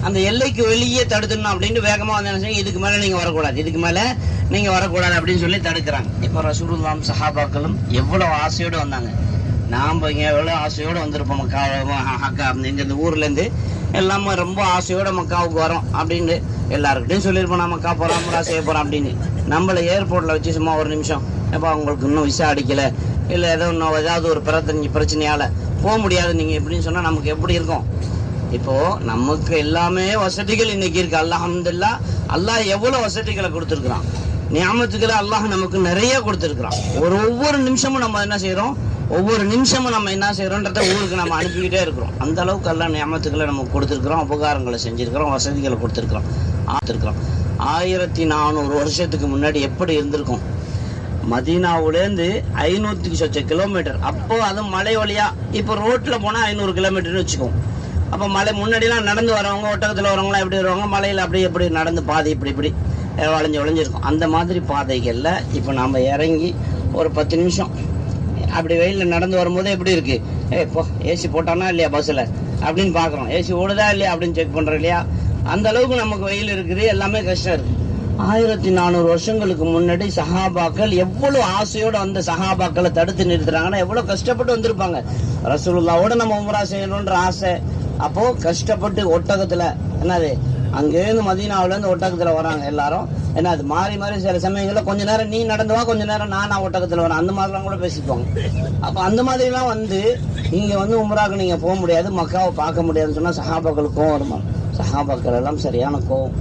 அந்த எல்லைக்கு வெளியே தடுத்துடணும் அப்படின்ட்டு வேகமா வந்து என்ன செய்ய, இதுக்கு மேல நீங்க வரக்கூடாது, இதுக்கு மேல நீங்க வரக்கூடாது அப்படின்னு சொல்லி தடுக்கிறாங்க. இப்ப ரசூலுல்லாஹ் சஹாபாக்களும் எவ்வளவு ஆசையோடு வந்தாங்க. நாம இங்க எவ்வளவு ஆசையோடு வந்திருப்போம். மக்கா இங்க இந்த ஊர்ல இருந்து எல்லாமே ரொம்ப ஆசையோட மக்காவுக்கு வரோம் அப்படின்னு எல்லாருக்கிட்டையும் சொல்லியிருப்போம், நான் மக்கா போறோம், உம்ரா செய்ய போறோம் அப்படின்னு. நம்மள ஏர்போர்ட்ல வச்சு சும்மா ஒரு நிமிஷம், எப்ப உங்களுக்கு இன்னும் விசா அடிக்கல, இல்ல ஏதாவது ஒரு பிரச்சனையால போக முடியாது நீங்க எப்படின்னு சொன்னா நமக்கு எப்படி இருக்கும்? இப்போ நமக்கு எல்லாமே வசதிகள் இன்னைக்கு இருக்கு. அல்ஹம்துலில்லாஹ், அல்லாஹ் எவ்வளவு வசதிகளை கொடுத்துருக்கான், நியாமத்துக்களை அல்லாஹ் நமக்கு நிறைய கொடுத்துருக்கான். ஒவ்வொரு நிமிஷமும் நம்ம என்ன செய்யறோம், ஒவ்வொரு நிமிஷமும் நம்ம என்ன செய்யறோன்றத ஊருக்கு நம்ம அனுப்பிக்கிட்டே இருக்கிறோம். அந்த அளவுக்கு எல்லாம் நியாமத்துக்களை நமக்கு கொடுத்துருக்கிறோம், உபகாரங்களை செஞ்சிருக்கிறோம், வசதிகளை கொடுத்துருக்கிறோம். 1400 வருஷத்துக்கு முன்னாடி எப்படி இருந்திருக்கும்? மதீனாவுலேருந்து 500 சொச்ச கிலோமீட்டர். அப்போ அது மலை வழியா, இப்போ ரோட்ல போனா 500 கிலோமீட்டர்னு வச்சுக்கோம். அப்போ மலை முன்னாடிலாம் நடந்து வரவங்க, ஒட்டகத்தில் வரவங்களாம் எப்படி வருவாங்க, மலையில் அப்படி எப்படி நடந்து பாதை இப்படி வளைஞ்சிருக்கும். அந்த மாதிரி பாதைகளில் இப்போ நாம் இறங்கி ஒரு 10 நிமிஷம் அப்படி வெயிலில் நடந்து வரும்போது எப்படி இருக்கு, இப்போ ஏசி போட்டானா இல்லையா பஸ்ஸில் அப்படின்னு பார்க்குறோம், ஏசி ஓடுதா இல்லையா அப்படின்னு செக் பண்ணுறோம் இல்லையா? அந்த அளவுக்கு நமக்கு வெயில் இருக்குது, எல்லாமே கஷ்டம் இருக்கு. 1400 வருஷங்களுக்கு முன்னாடி சஹாபாக்கள் எவ்வளவு ஆசையோட அந்த சஹாபாக்களை தடுத்து நிறுத்துறாங்கன்னா எவ்வளவு கஷ்டப்பட்டு வந்திருப்பாங்க. ரசூலுல்லாவோட நம்ம உம்ரா செய்யணும்ன்ற ஆசை. அப்போ கஷ்டப்பட்டு ஒட்டகத்துல, என்னது அங்கேருந்து மதீனாவுல இருந்து ஒட்டகத்துல வராங்க எல்லாரும். ஏன்னா அது மாறி மாறி சில சமயங்கள்ல கொஞ்ச நேரம் நீ நடந்து வா, கொஞ்ச நேரம் நான் ஒட்டகத்துல வரேன், அந்த மாதிரிலாம் கூட பேசிக்குவாங்க. அப்ப அந்த மாதிரி எல்லாம் வந்து இங்க வந்து உம்ராக்கு நீங்க போக முடியாது, மக்காவை பார்க்க முடியாதுன்னு சொன்னா சஹாபாக்கள் கோவம் வருமா? சஹாபாக்கள் எல்லாம் சரியான கோவம்.